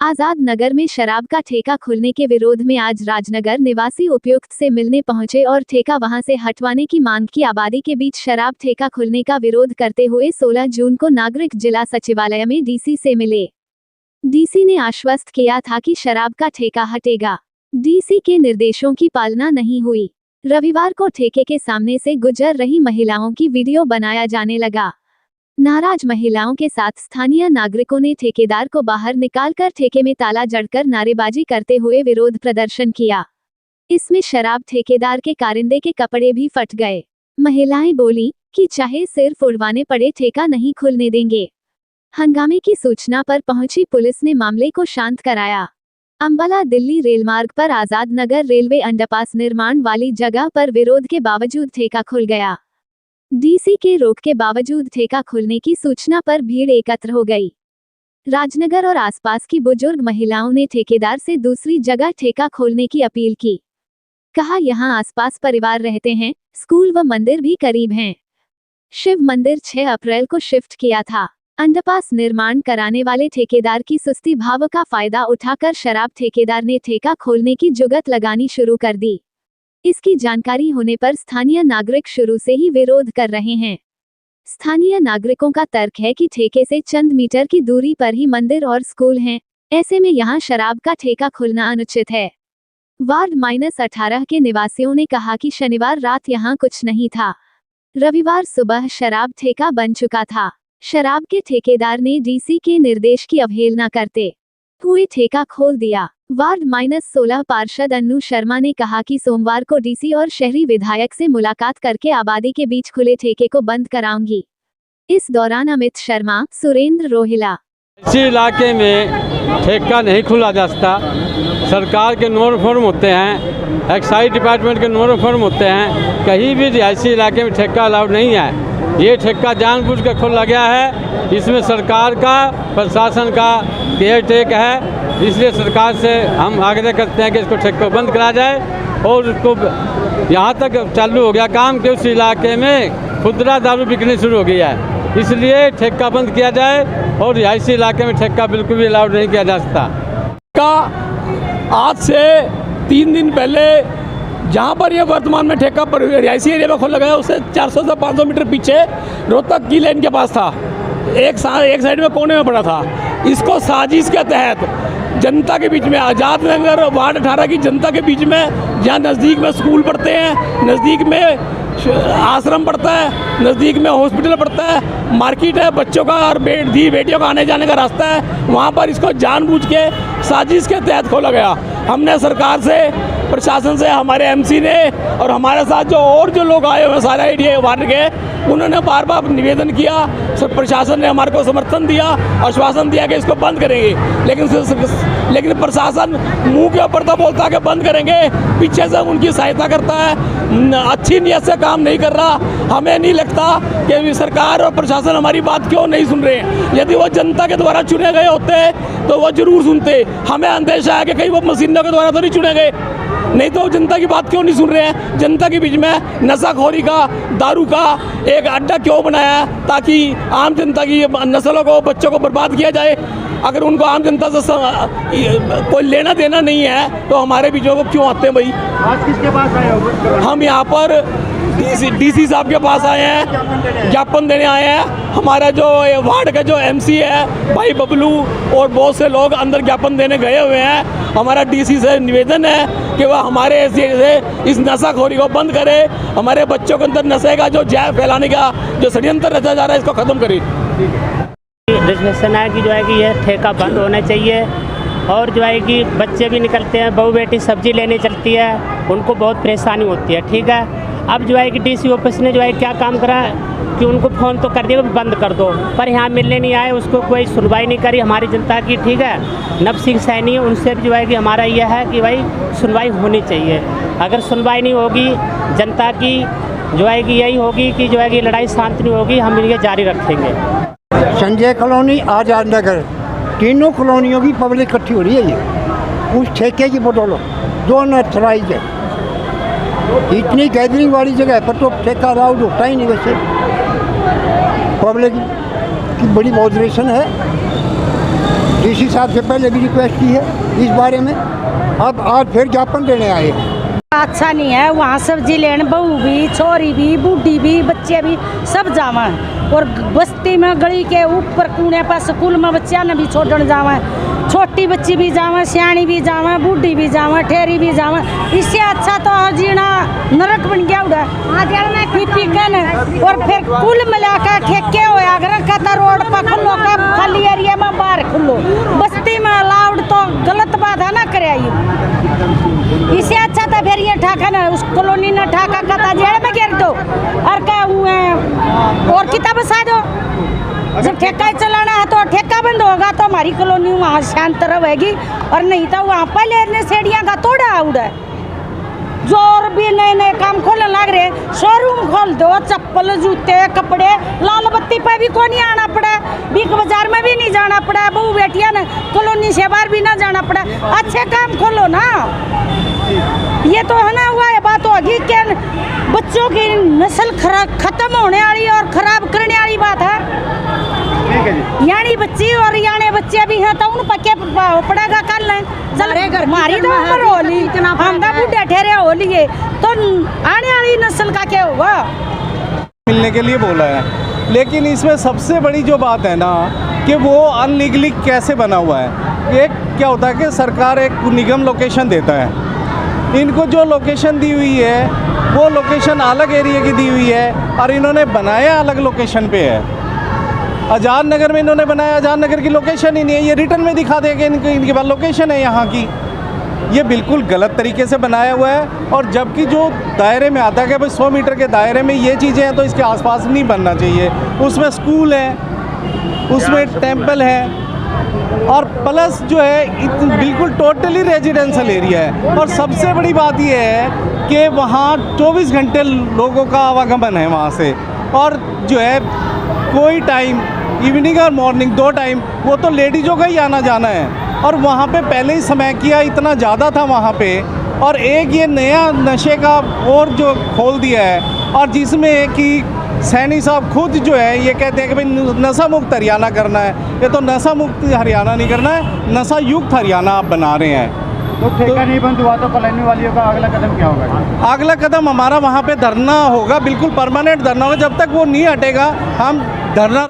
आजाद नगर में शराब का ठेका खुलने के विरोध में आज राजनगर निवासी उपायुक्त से मिलने पहुंचे और ठेका वहां से हटवाने की मांग की। आबादी के बीच शराब ठेका खुलने का विरोध करते हुए 16 जून को नागरिक जिला सचिवालय में डीसी से मिले। डीसी ने आश्वस्त किया था कि शराब का ठेका हटेगा। डीसी के निर्देशों की पालना नहीं हुई। रविवार को ठेके के सामने से गुजर रही महिलाओं की वीडियो बनाया जाने लगा। नाराज महिलाओं के साथ स्थानीय नागरिकों ने ठेकेदार को बाहर निकालकर ठेके में ताला जड़कर नारेबाजी करते हुए विरोध प्रदर्शन किया। इसमें शराब ठेकेदार के कारिंदे के कपड़े भी फट गए। महिलाएं बोली कि चाहे सिर्फ उड़वाने पड़े ठेका नहीं खुलने देंगे। हंगामे की सूचना पर पहुंची पुलिस ने मामले को शांत कराया। अंबाला दिल्ली रेलमार्ग पर आजाद नगर रेलवे अंडरपास निर्माण वाली जगह पर विरोध के बावजूद ठेका खुल गया। डीसी के रोक के बावजूद ठेका खुलने की सूचना पर भीड़ एकत्र हो गई। राजनगर और आसपास की बुजुर्ग महिलाओं ने ठेकेदार से दूसरी जगह ठेका खोलने की अपील की। कहा यहां आसपास परिवार रहते हैं, स्कूल व मंदिर भी करीब हैं। शिव मंदिर 6 अप्रैल को शिफ्ट किया था। अंडरपास निर्माण कराने वाले ठेकेदार की सुस्ती भाव का फायदा उठाकर शराब ठेकेदार ने ठेका खोलने की जुगत लगानी शुरू कर दी। इसकी जानकारी होने पर स्थानीय नागरिक शुरू से ही विरोध कर रहे हैं। स्थानीय नागरिकों का तर्क है कि ठेके से चंद मीटर की दूरी पर ही मंदिर और स्कूल हैं, ऐसे में यहां शराब का ठेका खुलना अनुचित है। वार्ड -18 के निवासियों ने कहा कि शनिवार रात यहां कुछ नहीं था। रविवार सुबह शराब ठेका बन चुका था। शराब के ठेकेदार ने डीसी के निर्देश की अवहेलना करते हुए ठेका खोल दिया। वार्ड -16 पार्षद अन्नू शर्मा ने कहा कि सोमवार को डीसी और शहरी विधायक से मुलाकात करके आबादी के बीच खुले ठेके को बंद कराऊंगी। इस दौरान अमित शर्मा, सुरेंद्र रोहिला। इसी इलाके में ठेका नहीं खुला जा सकता। सरकार के नोट फॉर्म होते हैं, एक्साइज डिपार्टमेंट के नोट फॉर्म होते हैं, कहीं भी रिहायशी इलाके में ठेका अलाउड नहीं है। ये ठेका जानबूझ कर खोला गया है। इसमें सरकार का, प्रशासन का केयर टेक है। इसलिए सरकार से हम आग्रह करते हैं कि इसको ठेके को बंद करा जाए और उसको यहाँ तक चालू हो गया काम कि उस इलाके में खुदरा दारू बिकनी शुरू हो गई है। इसलिए ठेका बंद किया जाए और रिहायशी इलाके में ठेका बिल्कुल भी अलाउड नहीं किया जा सकता। आज से 3 दिन पहले जहाँ पर ये वर्तमान में ठेका पर रिहायशी एरिया में खोला गया, उससे 400 से 500 मीटर पीछे रोहतक की लाइन के पास था। एक साइड में कोने में पड़ा था। इसको साजिश के तहत जनता के बीच में, आजाद नगर वार्ड 18 की जनता के बीच में, जहाँ नज़दीक में स्कूल पढ़ते हैं, नज़दीक में आश्रम पड़ता है, नज़दीक में हॉस्पिटल पड़ता है, मार्केट है, बच्चों का और बेटियों का आने जाने का रास्ता है, वहाँ पर इसको जानबूझ के साजिश के तहत खोला गया। हमने सरकार से, प्रशासन से, हमारे एमसी ने और हमारे साथ जो लोग आए हुए सारे एरिया वार्ड के, उन्होंने बार बार निवेदन किया। प्रशासन ने हमारे को समर्थन दिया, आश्वासन दिया कि इसको बंद करेंगे। लेकिन प्रशासन मुंह के ऊपर तो बोलता है कि बंद करेंगे, पीछे से उनकी सहायता करता है, अच्छी नीयत से काम नहीं कर रहा। हमें नहीं लगता कि सरकार और प्रशासन हमारी बात क्यों नहीं सुन रहे हैं। यदि वो जनता के द्वारा चुने गए होते तो वो जरूर सुनते। हमें अंदेशा है कि कहीं वो मशीनों के द्वारा तो नहीं चुने गए, नहीं तो जनता की बात क्यों नहीं सुन रहे हैं। जनता के बीच में नशाखोरी का, दारू का एक अड्डा क्यों बनाया, ताकि आम जनता की नस्लों को, बच्चों को बर्बाद किया जाए। अगर उनको आम जनता से कोई लेना देना नहीं है तो हमारे बीचों को क्यों आते हैं भाई। आज किसके पास आए हो? हम यहाँ पर डीसी साहब के पास आए हैं, ज्ञापन देने आए हैं। हमारा जो वार्ड का जो एमसी है भाई बबलू और बहुत से लोग अंदर ज्ञापन देने गए हुए हैं। हमारा डीसी से निवेदन है कि वह हमारे एरिया से इस नशाखोरी को बंद करे, हमारे बच्चों के अंदर नशे का जो जहर फैलाने का जो षड्यंत्र रचा जा रहा है, इसको ख़त्म करे। डिस्कशन है कि जो है कि यह ठेका बंद होना चाहिए। और जो है कि बच्चे भी निकलते हैं, बहू बेटी सब्जी लेने चलती है, उनको बहुत परेशानी होती है। ठीक है, अब जो है कि डीसी ऑफिस ने जो है क्या काम करा कि उनको फ़ोन तो कर दिया कि बंद कर दो, पर यहाँ मिलने नहीं आए, उसको कोई सुनवाई नहीं करी हमारी जनता की। ठीक है, नब सिंह सैनी, उनसे भी जो है कि हमारा यह है कि भाई सुनवाई होनी चाहिए। अगर सुनवाई नहीं होगी जनता की, जो है कि यही होगी कि जो है कि लड़ाई शांत नहीं होगी, हम इनके जारी रखेंगे। संजय कॉलोनी, आजाद नगर, तीनों कॉलोनियों की पब्लिक इकट्ठी हो रही है। ये उस ठेके की बदौलत जो अनऑथराइज है, इतनी गैदरिंग वाली जगह पर तो ठेका अलाउड होता ही नहीं। वैसे पब्लिक की बड़ी मॉडरेशन है, डीसी साहब से पहले भी रिक्वेस्ट की है इस बारे में, अब आज फिर ज्ञापन देने आए हैं। अच्छा नहीं है वहाँ सब्जी लेने, बहू भी, छोरी भी, बूढ़ी भी, बच्चे भी सब जावा है। और बस्ती में गली के ऊपर कूने पर स्कूल में बच्चा ने भी छोड़ने जावा है। छोटी बच्ची भी जावा, सियाणी भी जावा, बूढ़ी भी जावा, ठेरी भी जावा। इससे अच्छा तो जीना नरक बन गया उड़ा पी कन। और फिर कुल मिलाकर ठेके हो अगर कहता रोड पर खुलो का खाली एरिया में बाहर खुलो, बस्ती में अलाउड तो गलत बात है ना करे। इससे अच्छा था फिर ये ठाका ना उस कॉलोनी ने ठाका कहता जेल में गिर दो और क्या हुए और किताब बसा दो। जब ठेका चलाना है तो ठेका बंद होगा तो हमारी कॉलोनी वहाँ शांत रहेगी, और नहीं तो वहाँ पर लेने सेड़ियाँ का तोड़ा उड़ा। जो और भी नए नए काम खोलने लग रहे, शोरूम खोल दो, चप्पल जूते कपड़े, लाल बत्ती पे भी को नहीं आना पड़ा, बिग बाजार में भी नहीं जाना पड़ा, बहू बेटिया ने कॉलोनी से बाहर भी ना जाना पड़ा। अच्छे काम खोलो ना। ये तो है ना हुआ है बात होगी कि बच्चों की नस्ल खत्म होने वाली और खराब करने वाली बात है। यानी बच्ची और यानी बच्चे भी हैं तो उन पक्के पड़ेगा कल चल मारी तो उम्र होली हम बूढ़े ठहरे होली है तो आने वाली नस्ल का क्या होगा। मिलने के लिए बोला है, लेकिन इसमें सबसे बड़ी जो बात है ना कि वो अनलीगली कैसे बना हुआ है। एक क्या होता है कि सरकार एक निगम लोकेशन देता है, इनको जो लोकेशन दी हुई है वो लोकेशन अलग एरिया की दी हुई है और इन्होंने बनाया अलग लोकेशन पे है। आज़ाद नगर में इन्होंने बनाया, आज़ाद नगर की लोकेशन ही नहीं है, ये रिटर्न में दिखा देंगे इनके पास लोकेशन है यहाँ की। ये बिल्कुल गलत तरीके से बनाया हुआ है। और जबकि जो दायरे में आता है कि भाई 100 मीटर के दायरे में ये चीज़ें हैं तो इसके आसपास नहीं बनना चाहिए। उसमें स्कूल है, उसमें टेम्पल है और प्लस जो है बिल्कुल टोटली रेजिडेंशियल एरिया है। और सबसे बड़ी बात ये है कि वहाँ 24 घंटे लोगों का आवागमन है वहाँ से, और जो है कोई टाइम इवनिंग और मॉर्निंग 2 टाइम वो तो लेडीज़ों का ही आना जाना है। और वहाँ पे पहले ही समय किया इतना ज़्यादा था वहाँ पे, और एक ये नया नशे का और जो खोल दिया है, और जिसमें कि सैनी साहब खुद जो है ये कहते हैं कि भाई नशा मुक्त हरियाणा करना है। ये तो नशा मुक्त हरियाणा नहीं करना है, नशा युक्त हरियाणा आप बना रहे हैं। तो ठेका नहीं बंद हुआ तो कॉलोनी वालियों का अगला कदम क्या होगा? अगला कदम हमारा वहाँ पे धरना होगा, बिल्कुल परमानेंट धरना होगा। जब तक वो नहीं हटेगा हम धरना